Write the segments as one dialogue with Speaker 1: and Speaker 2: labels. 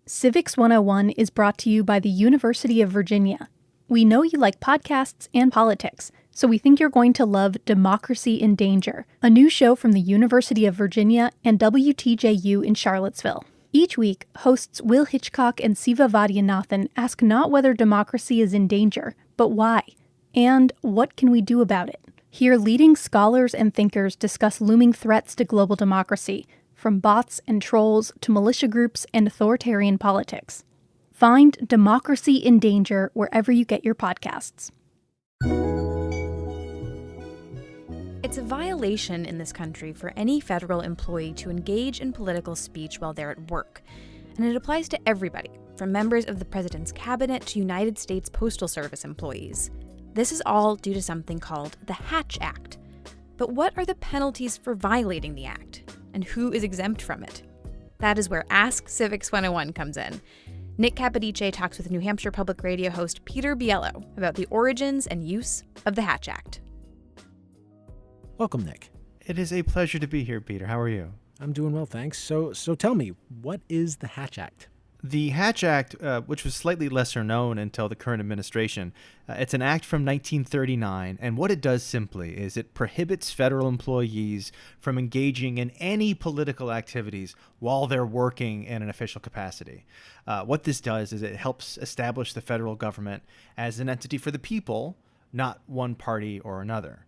Speaker 1: Civics 101 is brought to you by the University of Virginia. We know you like podcasts and politics, so we think you're going to love Democracy in Danger, a new show from the University of Virginia and WTJU in Charlottesville. Each week, hosts Will Hitchcock and Siva Vaidyanathan ask not whether democracy is in danger, but why, and what can we do about it. Hear leading scholars and thinkers discuss looming threats to global democracy, from bots and trolls to militia groups and authoritarian politics. Find Democracy in Danger wherever you get your podcasts.
Speaker 2: It's a violation in this country for any federal employee to engage in political speech while they're at work. And it applies to everybody, from members of the president's cabinet to United States Postal Service employees. This is all due to something called the Hatch Act. But what are the penalties for violating the act? And who is exempt from it? That is where Ask Civics 101 comes in. Nick Capodice talks with New Hampshire Public Radio host Peter Biello about the origins and use of the Hatch Act.
Speaker 3: Welcome, Nick.
Speaker 4: It is a pleasure to be here, Peter. How are you?
Speaker 3: I'm doing well, thanks. So tell me, what is the Hatch Act?
Speaker 4: The Hatch Act, which was slightly lesser known until the current administration, it's an act from 1939, and what it does simply is it prohibits federal employees from engaging in any political activities while they're working in an official capacity. What this does is it helps establish the federal government as an entity for the people, not one party or another.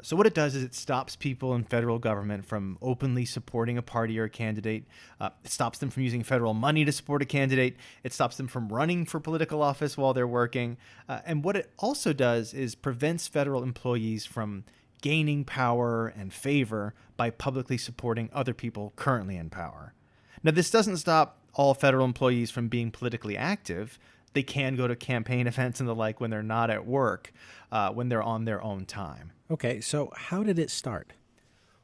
Speaker 4: So what it does is it stops people in federal government from openly supporting a party or a candidate. It stops them from using federal money to support a candidate. It stops them from running for political office while they're working. And what it also does is prevents federal employees from gaining power and favor by publicly supporting other people currently in power. Now, this doesn't stop all federal employees from being politically active. They can go to campaign events and the like when they're not at work, when they're on their own time.
Speaker 3: Okay, so how did it start?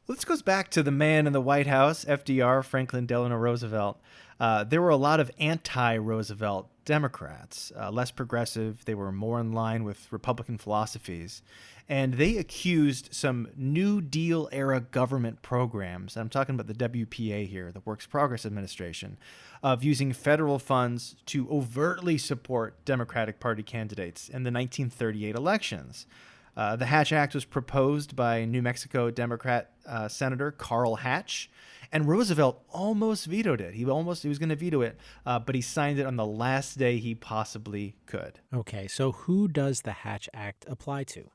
Speaker 4: Well, this goes back to the man in the White House, FDR, Franklin Delano Roosevelt. There were a lot of anti-Roosevelt Democrats, less progressive. They were more in line with Republican philosophies. And they accused some New Deal era government programs, I'm talking about the WPA here, the Works Progress Administration, of using federal funds to overtly support Democratic Party candidates in the 1938 elections. The Hatch Act was proposed by New Mexico Democrat Senator Carl Hatch, and Roosevelt almost vetoed it. He was going to veto it, but he signed it on the last day he possibly could.
Speaker 3: Okay, so who does the Hatch Act apply to?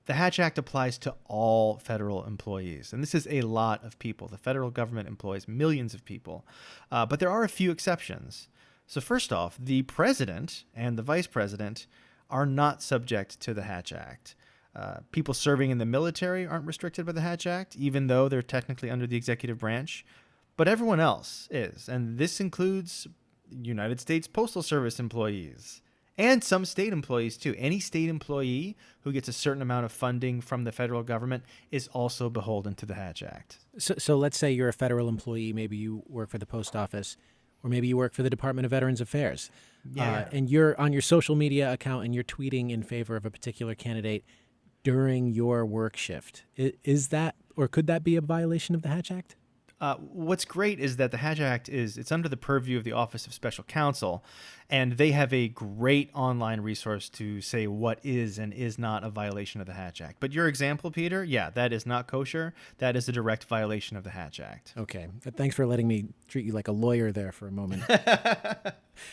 Speaker 4: The Hatch Act applies to all federal employees, and this is a lot of people. The federal government employs millions of people, but there are a few exceptions. So first off, the president and the vice president are not subject to the Hatch Act. People serving in the military aren't restricted by the Hatch Act, even though they're technically under the executive branch. But everyone else is, and this includes United States Postal Service employees and some state employees, too. Any state employee who gets a certain amount of funding from the federal government is also beholden to the Hatch Act.
Speaker 3: So let's say you're a federal employee. Maybe you work for the post office, or maybe you work for the Department of Veterans Affairs.
Speaker 4: Yeah.
Speaker 3: And you're on your social media account and you're tweeting in favor of a particular candidate during your work shift. Is that, or could that be a violation of the Hatch Act?
Speaker 4: What's great is that the Hatch Act it's under the purview of the Office of Special Counsel, and they have a great online resource to say what is and is not a violation of the Hatch Act. But your example, Peter, yeah, that is not kosher. That is a direct violation of the Hatch Act.
Speaker 3: Okay. Thanks for letting me treat you like a lawyer there for a moment.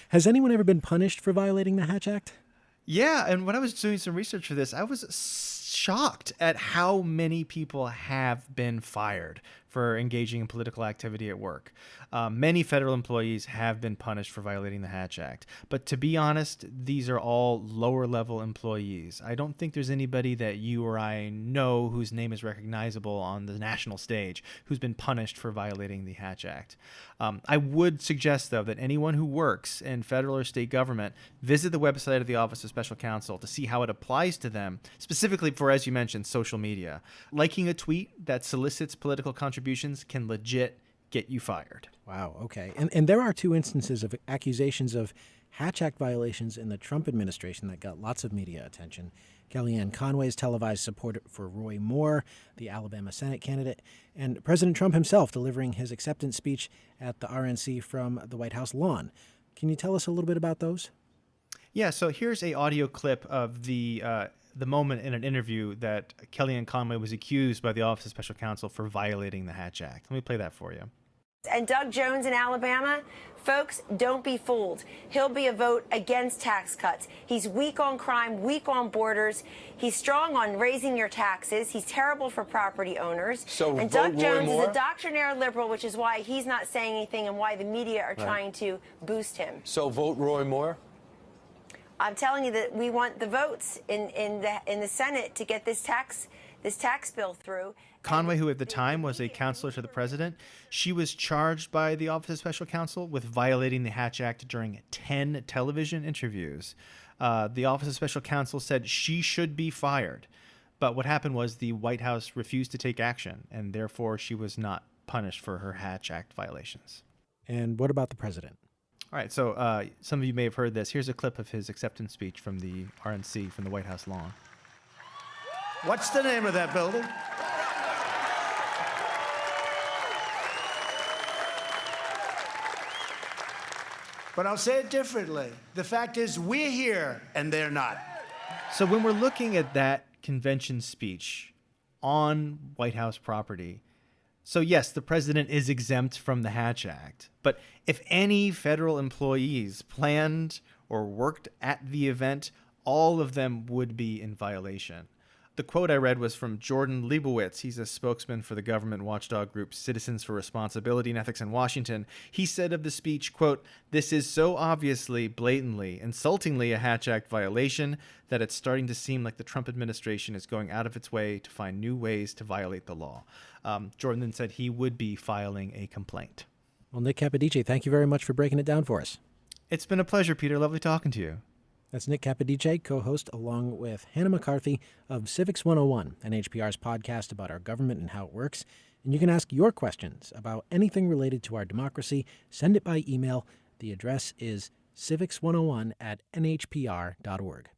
Speaker 3: Has anyone ever been punished for violating the Hatch Act?
Speaker 4: Yeah, and when I was doing some research for this, I was shocked at how many people have been fired for engaging in political activity at work. Many federal employees have been punished for violating the Hatch Act. But to be honest, these are all lower-level employees. I don't think there's anybody that you or I know whose name is recognizable on the national stage who's been punished for violating the Hatch Act. I would suggest, though, that anyone who works in federal or state government visit the website of the Office of Special Counsel to see how it applies to them, specifically for, as you mentioned, social media. Liking a tweet that solicits political contributions can legit get you fired.
Speaker 3: Wow, okay. And there are two instances of accusations of Hatch Act violations in the Trump administration that got lots of media attention. Kellyanne Conway's televised support for Roy Moore, the Alabama Senate candidate, and President Trump himself delivering his acceptance speech at the RNC from the White House lawn. Can you tell us a little bit about those?
Speaker 4: Yeah, so here's a audio clip of the moment in an interview that Kellyanne Conway was accused by the Office of Special Counsel for violating the Hatch Act. Let me play that for you.
Speaker 5: And Doug Jones in Alabama, folks, don't be fooled. He'll be a vote against tax cuts. He's weak on crime, weak on borders. He's strong on raising your taxes. He's terrible for property owners. And Doug Jones is a doctrinaire liberal, which is why he's not saying anything and why the media are trying to boost him.
Speaker 6: So vote Roy Moore?
Speaker 5: I'm telling you that we want the votes in the Senate to get this tax bill through.
Speaker 4: Conway, who at the time was a counselor to the president, she was charged by the Office of Special Counsel with violating the Hatch Act during 10 television interviews. The Office of Special Counsel said she should be fired. But what happened was the White House refused to take action, and therefore she was not punished for her Hatch Act violations.
Speaker 3: And what about the president?
Speaker 4: All right, so some of you may have heard this. Here's a clip of his acceptance speech from the RNC, from the White House lawn.
Speaker 7: What's the name of that building? But I'll say it differently. The fact is, we're here and they're not.
Speaker 4: So when we're looking at that convention speech on White House property, so yes, the president is exempt from the Hatch Act. But if any federal employees planned or worked at the event, all of them would be in violation. The quote I read was from Jordan Leibowitz. He's a spokesman for the government watchdog group Citizens for Responsibility and Ethics in Washington. He said of the speech, quote, "This is so obviously, blatantly, insultingly a Hatch Act violation that it's starting to seem like the Trump administration is going out of its way to find new ways to violate the law." Jordan then said he would be filing a complaint.
Speaker 3: Well, Nick Capodice, thank you very much for breaking it down for us.
Speaker 4: It's been a pleasure, Peter. Lovely talking to you.
Speaker 3: That's Nick Capodice, co-host along with Hannah McCarthy of Civics 101, NHPR's podcast about our government and how it works. And you can ask your questions about anything related to our democracy. Send it by email. The address is civics101@nhpr.org.